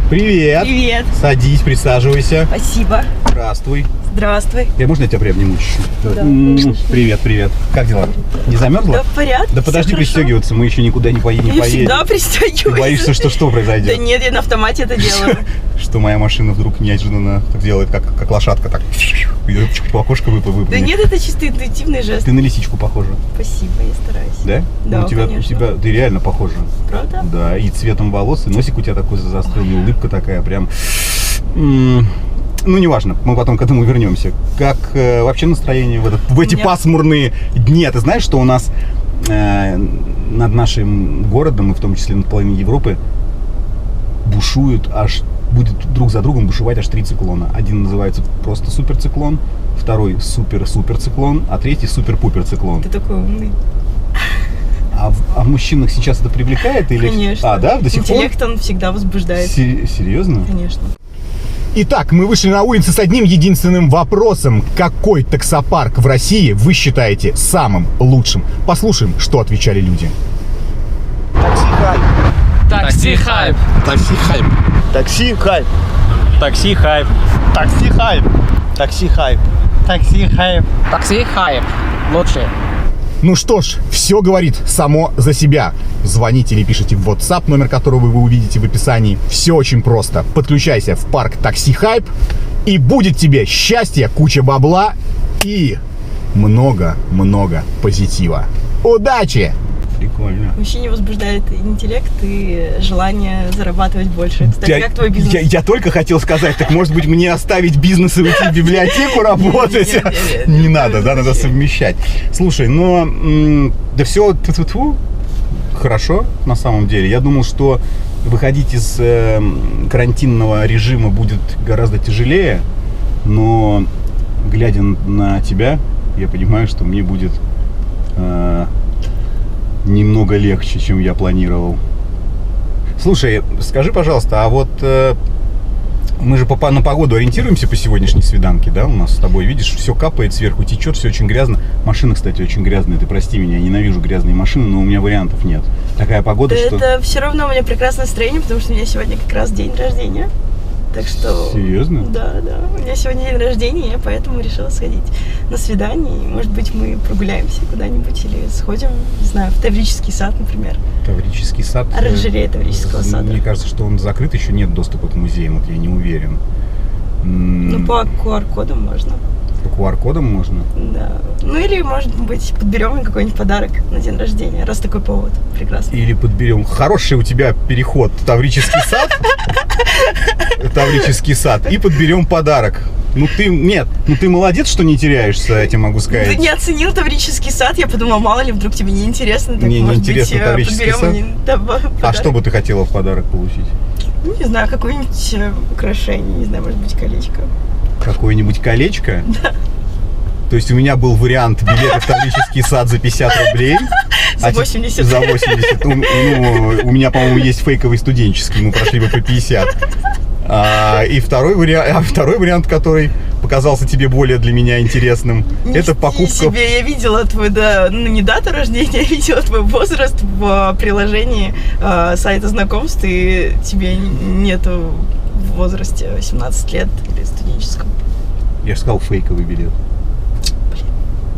Привет. Привет. Садись, присаживайся. Спасибо. Здравствуй. Здравствуй. Можно я тебя приобниму чуть-чуть? Да, Привет, привет. Как дела? Не замерзла? Да, в порядке. Да подожди всё хорошо. пристегиваться, мы еще никуда не поедем. Я всегда пристегиваюсь. Ты боишься, что произойдет? Да нет, я на автомате это делаю. Что моя машина вдруг неожиданно так делает, как лошадка, так и по окошку выпрыгнет. Да нет, это чисто интуитивный жест. Ты на лисичку похожа. Спасибо, я стараюсь. Да? Да, Ну, у конечно. тебя ты реально похожа. Правда? Да, и цветом волос, и носик у тебя такой заостренный, улыбка такая прям. Ну, неважно, мы потом к этому вернемся. Как вообще настроение в эти пасмурные дни? Ты знаешь, что у нас над нашим городом, и в том числе над половиной Европы, будет друг за другом бушевать аж 3 циклона. Один называется просто суперциклон, второй супер-суперциклон, а третий супер-пупер-циклон. Ты такой умный. А в мужчинах сейчас это привлекает? Или... Конечно. А, да? До сих пор? Интеллект, он всегда возбуждает. Серьезно? Конечно. Итак, мы вышли на улицу с одним единственным вопросом. Какой таксопарк в России вы считаете самым лучшим? Послушаем, что отвечали люди. Такси хайп. Такси хайп. Такси хайп. Такси хайп. Такси хайп. Такси хайп. Такси хайп. Такси хайп. Лучше. Ну что ж, все говорит само за себя. Звоните или пишите в WhatsApp, номер которого вы увидите в описании. Все очень просто. Подключайся в парк Такси Хайп, и будет тебе счастье, куча бабла и много-много позитива. Удачи! Прикольно. Мужчине возбуждает интеллект и желание зарабатывать больше. Кстати, как твой бизнес? Я только хотел сказать, так может быть мне оставить бизнес и уйти в библиотеку работать? Нет, Не надо, да, надо совмещать. Слушай, но да все хорошо на самом деле. Я думал, что выходить из карантинного режима будет гораздо тяжелее, но глядя на тебя, я понимаю, что мне будет немного легче, чем я планировал. Слушай, скажи, пожалуйста, а вот мы же на погоду ориентируемся по сегодняшней свиданке, да? У нас с тобой, видишь, все капает сверху, течет, все очень грязно. Машина, кстати, очень грязная. Ты прости меня, я ненавижу грязные машины, но у меня вариантов нет. Такая погода, Да что... это все равно у меня прекрасное настроение, потому что у меня сегодня как раз день рождения. Так что... Серьезно? Да. У меня сегодня день рождения, я поэтому решила сходить на свидание. И, может быть, мы прогуляемся куда-нибудь или сходим, не знаю, в Таврический сад, например. Таврический сад... Оранжерея Таврического сада. Мне кажется, что он закрыт, еще нет доступа к музеям, вот я не уверен. Ну, по QR-кодам можно. По QR-кодам можно? Да. Ну, или, может быть, подберем какой-нибудь подарок на день рождения, раз такой повод. Прекрасно. Или подберем. Хороший у тебя переход в Таврический сад. Таврический сад. И подберем подарок. Ну ты молодец, что не теряешься, я тебе могу сказать. Ты не оценил Таврический сад, я подумала, мало ли, вдруг тебе не интересно. Мне не интересно Таврический сад. Подарок. А что бы ты хотела в подарок получить? Ну, не знаю, какое-нибудь украшение, не знаю, может быть, колечко. Какое-нибудь колечко? Да. То есть у меня был вариант билета в Таврический сад за 50 рублей. За 80. За 80. У меня, по-моему, есть фейковый студенческий, мы прошли бы по 50. И второй вариант, который показался тебе более для меня интересным, это покупка... Я видела твой, не дату рождения, я видела твой возраст в приложении сайта знакомств, и тебе нету в возрасте 18 лет или студенческом. Я же сказал фейковый билет.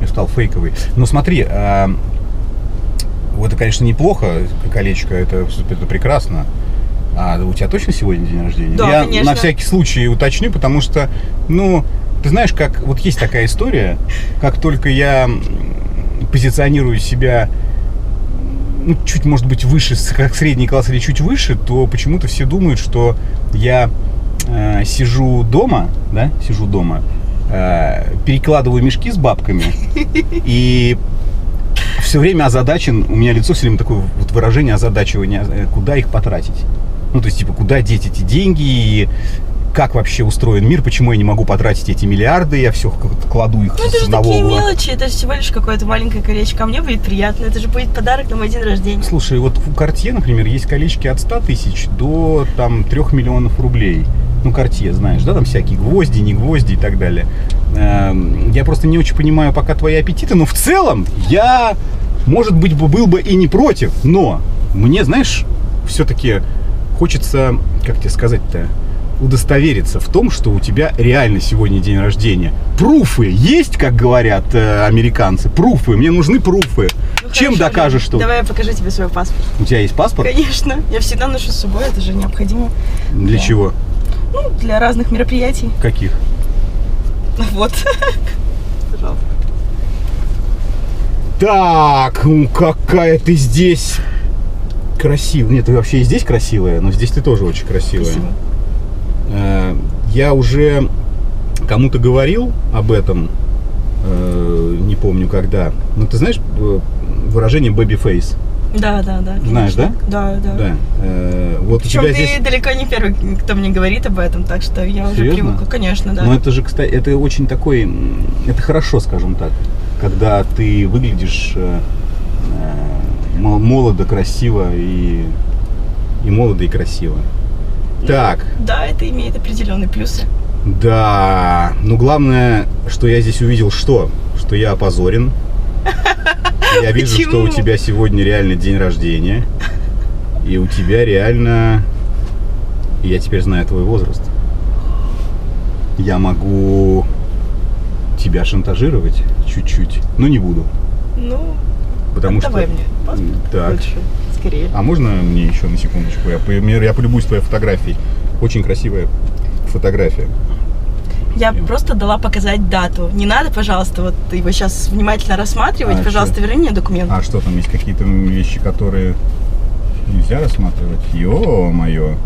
Я сказал фейковый. Но смотри, это, конечно, неплохо, колечко, это прекрасно. А у тебя точно сегодня день рождения? Да, я конечно. На всякий случай уточню, потому что, ты знаешь, как вот есть такая история, как только я позиционирую себя, чуть, может быть, выше, как средний класс или чуть выше, то почему-то все думают, что я сижу дома, перекладываю мешки с бабками и все время озадачен, у меня лицо все время такое вот выражение озадачивания, куда их потратить. То есть, куда деть эти деньги, и как вообще устроен мир, почему я не могу потратить эти миллиарды, я все кладу их это с же одного такие угла. мелочи, это же всего лишь какое-то маленькое колечко, а мне будет приятно, это же будет подарок на мой день рождения. Слушай, вот у Cartier, например, есть колечки от 100 тысяч до 3 миллионов рублей. Cartier, знаешь, да, там всякие гвозди, не гвозди и так далее. Я просто не очень понимаю пока твои аппетиты, но в целом я, может быть, был бы и не против, но мне, знаешь, все-таки хочется, как тебе сказать-то, удостовериться в том, что у тебя реально сегодня день рождения. Пруфы есть, как говорят американцы? Пруфы. Мне нужны пруфы. Ну, Чем хорошо, докажешь, что... Давай я покажу тебе свой паспорт. У тебя есть паспорт? Конечно. Я всегда ношу с собой, это же необходимо. Для Да. чего? Ну, для разных мероприятий. Каких? Вот. Пожалуйста. Так, какая ты здесь красивая. Нет, ты вообще и здесь красивая, но здесь ты тоже очень красивая. Спасибо. Я уже кому-то говорил об этом, не помню когда. Но ты знаешь выражение baby face? Да. Знаешь, конечно. да? Да. Да. Вот Причем у тебя ты здесь... далеко не первый, кто мне говорит об этом, так что я уже Серьезно? привыкла. Конечно, да. Но это же, кстати, это очень такой... Это хорошо, скажем так. Когда ты выглядишь молодо, красиво и молодо и красиво. Так. Да, это имеет определенные плюсы. Да. Но главное, что я здесь увидел, что я опозорен. Я вижу, Почему? что у тебя сегодня реально день рождения. И у тебя реально... Я теперь знаю твой возраст. Я могу тебя шантажировать чуть-чуть, но не буду. Ну, Потому давай что... мне паспорт Так. лучше, скорее. А можно мне еще на секундочку? Я полюбуюсь твоей фотографией. Очень красивая фотография. Я просто дала показать дату. Не надо, пожалуйста, вот его сейчас внимательно рассматривать. А, пожалуйста, чё? верни мне документ. А что там, есть какие-то вещи, которые нельзя рассматривать? Ё-моё.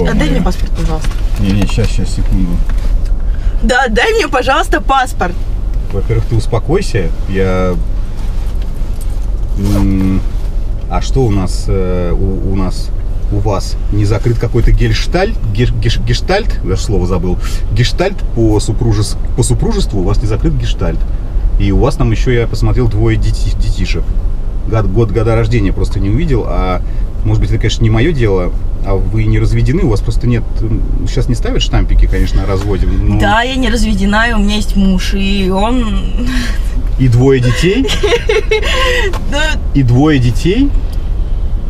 Отдай мне паспорт, пожалуйста. Не, сейчас, секунду. Да, дай мне, пожалуйста, паспорт. Во-первых, ты успокойся. А что у нас, у вас не закрыт какой-то гештальт, даже слово забыл, гештальт по супружеству, у вас не закрыт гештальт. И у вас там еще, я посмотрел, двое детишек. Года рождения просто не увидел, а может быть, это, конечно, не мое дело, а вы не разведены, у вас просто нет, сейчас не ставят штампики, конечно, о разводе. Но... Да, я не разведена, и у меня есть муж, и он... И двое детей? Да, И двое детей?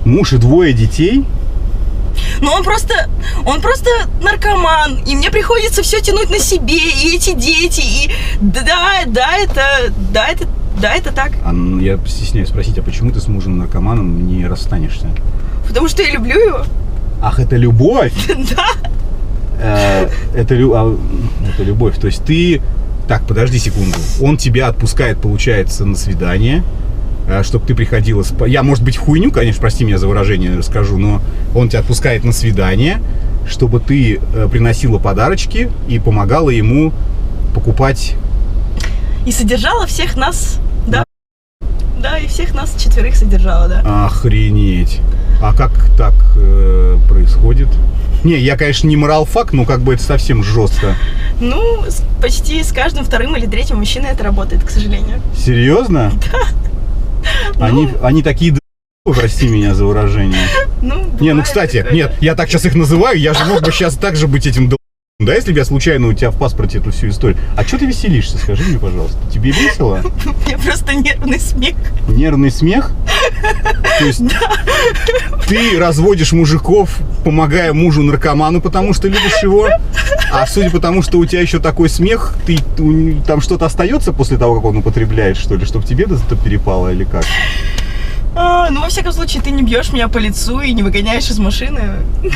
Муж и двое детей? но он просто наркоман, и мне приходится все тянуть на себе, и эти дети, и это так. Я стесняюсь спросить, а почему ты с мужем-наркоманом не расстанешься? Потому что я люблю его. Ах, это любовь? Да. Это любовь. То есть ты... Так, подожди секунду. Он тебя отпускает, получается, на свидание, чтобы ты приходила... Я, может быть, хуйню, конечно, прости меня за выражение, расскажу, но он тебя отпускает на свидание, чтобы ты приносила подарочки и помогала ему покупать... И содержала всех нас, да? Да, и всех нас 4 содержала, да. Охренеть. А как так происходит? Не, я, конечно, не моралфак, но как бы это совсем жестко. Ну, почти с каждым 2-м или 3-м мужчиной это работает, к сожалению. Серьезно? Да. Они такие, прости меня за выражение. Не, ну, кстати, такое. нет, я так сейчас их называю, я же мог бы сейчас также быть этим да, если бы я случайно у тебя в паспорте эту всю историю. А что ты веселишься, скажи мне, пожалуйста. Тебе весело? У меня просто нервный смех. Нервный смех? То есть ты разводишь мужиков, помогая мужу-наркоману, потому что любишь его, а судя по тому, что у тебя еще такой смех, там что-то остается после того, как он употребляет, что ли, чтобы тебе это перепало или как? Ну, во всяком случае, ты не бьешь меня по лицу и не выгоняешь из машины.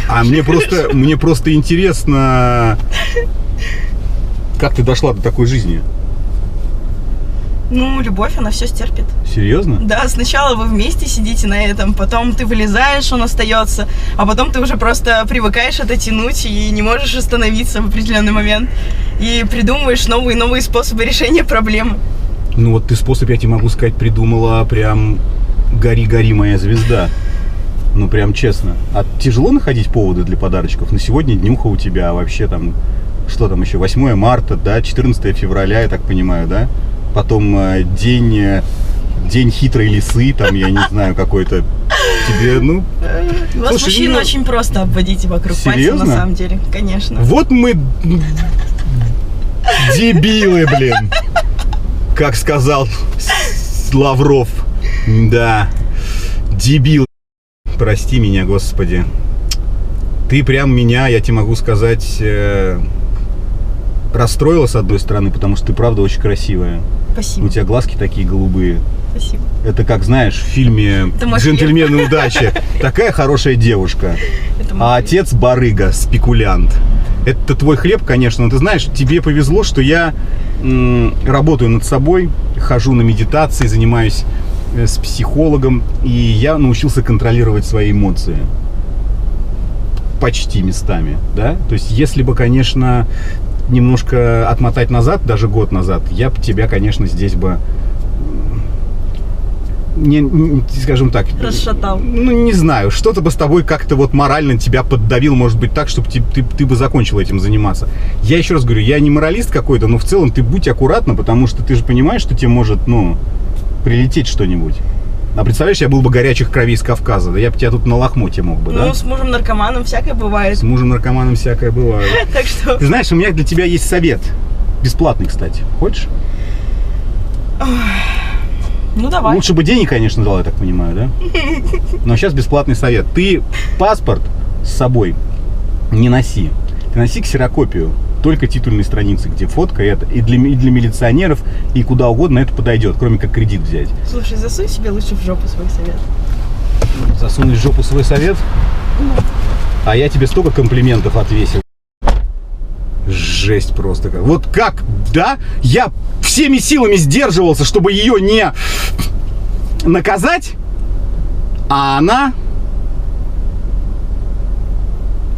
А мне просто интересно, как ты дошла до такой жизни? Ну, любовь, она все стерпит. Серьезно? Да, сначала вы вместе сидите на этом, потом ты вылезаешь, он остается, а потом ты уже просто привыкаешь это тянуть и не можешь остановиться в определенный момент. И придумываешь новые и новые способы решения проблемы. Ну вот ты способ, я тебе могу сказать, придумала прям гори-гори моя звезда. Ну прям честно. А тяжело находить поводы для подарочков? На сегодня днюха у тебя, а вообще там, что там еще, 8 марта, да, 14 февраля, я так понимаю, да? Потом день хитрой лисы, там, я не знаю, какой-то тебе, ну... Вас, Слушай, мужчин, ну, очень просто обводить вокруг серьезно? пальца, на самом деле, конечно. Вот мы дебилы, блин. Как сказал Лавров. Да, дебил. прости меня, Господи. Ты прям меня, я тебе могу сказать, расстроила с одной стороны, потому что ты правда очень красивая. Спасибо. У тебя глазки такие голубые. Спасибо. Это как, знаешь, в фильме Это мой «Джентльмены удачи». Такая хорошая девушка. Это мой А хлеб. отец барыга, спекулянт. Это твой хлеб, конечно, но ты знаешь, тебе повезло, что я работаю над собой, хожу на медитации, занимаюсь с психологом, и я научился контролировать свои эмоции. Почти местами, да? То есть, если бы, конечно, немножко отмотать назад, даже год назад, я бы тебя, конечно, здесь бы, скажем так... Расшатал. Ну, не знаю, что-то бы с тобой как-то вот морально тебя поддавил, может быть, так, чтобы ты бы закончил этим заниматься. Я еще раз говорю, я не моралист какой-то, но в целом ты будь аккуратна, потому что ты же понимаешь, что тебе может, прилететь что-нибудь. А представляешь, я был бы горячих кровей с Кавказа, да я бы тебя тут на лохмотье мог бы, да? Ну, с мужем-наркоманом всякое бывает. С мужем-наркоманом всякое бывает. Так что... Ты знаешь, у меня для тебя есть совет. Бесплатный, кстати. Хочешь? Ну, давай. Лучше бы денег, конечно, дал, я так понимаю, да? Но сейчас бесплатный совет. Ты паспорт с собой не носи. Ты носи ксерокопию. Только титульной страницы, где фотка это. И для милиционеров, и куда угодно это подойдет, кроме как кредит взять. Слушай, засунь себе лучше в жопу свой совет. Засунешь в жопу свой совет? А я тебе столько комплиментов отвесил. Жесть просто. Вот как, да? Я всеми силами сдерживался, чтобы ее не наказать, а она...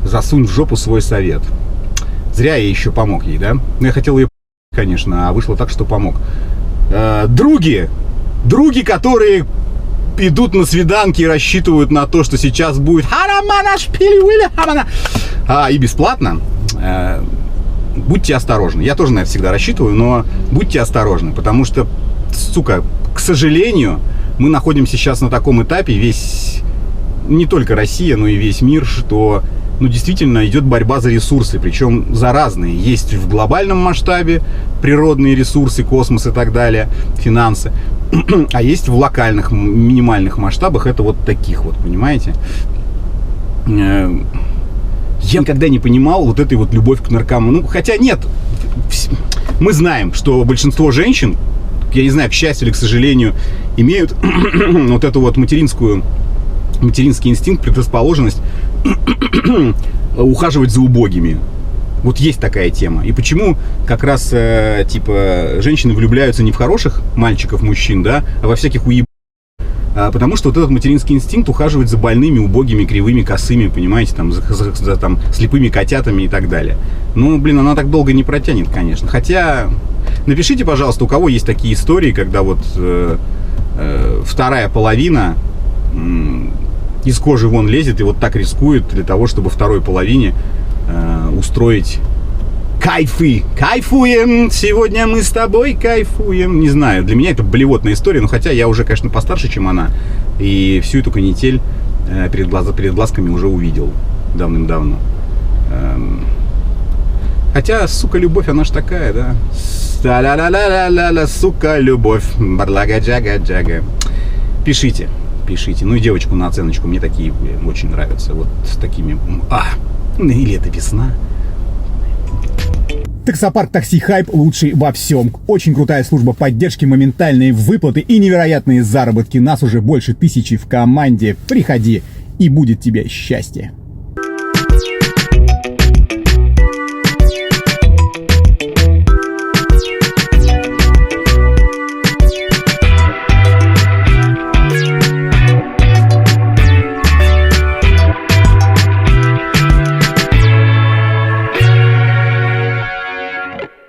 Засунь в жопу свой совет. Зря я еще помог ей, да? Ну, я хотел ее, конечно, а вышло так, что помог. Други, которые идут на свиданки и рассчитывают на то, что сейчас будет и бесплатно, будьте осторожны. Я тоже на это всегда рассчитываю, но будьте осторожны, потому что, сука, к сожалению, мы находимся сейчас на таком этапе, не только Россия, но и весь мир, что... действительно идет борьба за ресурсы, причем за разные. Есть в глобальном масштабе природные ресурсы, космос и так далее, финансы. А есть в локальных, минимальных масштабах, это вот таких вот, понимаете? Я никогда не понимал вот этой вот любовь к наркоманам. Хотя нет, мы знаем, что большинство женщин, я не знаю, к счастью или к сожалению, имеют вот эту вот материнский инстинкт, предрасположенность ухаживать за убогими. Вот есть такая тема. И почему как раз, женщины влюбляются не в хороших мальчиков, мужчин, да, а во всяких уеб... Потому что вот этот материнский инстинкт ухаживать за больными, убогими, кривыми, косыми, понимаете, там, за слепыми котятами и так далее. Ну, она так долго не протянет, конечно. Хотя, напишите, пожалуйста, у кого есть такие истории, когда вот вторая половина... из кожи вон лезет и вот так рискует для того, чтобы второй половине устроить кайфы. Кайфуем! Сегодня мы с тобой кайфуем. Не знаю, для меня это блевотная история, но хотя я уже, конечно, постарше, чем она. И всю эту канитель перед глазками уже увидел давным-давно. Хотя, сука, любовь, она ж такая, да? Ла-ла-ла-ла-ла-ла, сука, любовь. Барлага-джага-джага. Пишите. Ну и девочку на оценочку, мне такие очень нравятся. Вот с такими... или это весна. Таксопарк Такси Хайп лучший во всем. Очень крутая служба поддержки, моментальные выплаты и невероятные заработки. Нас уже больше 1000 в команде. Приходи, и будет тебе счастье.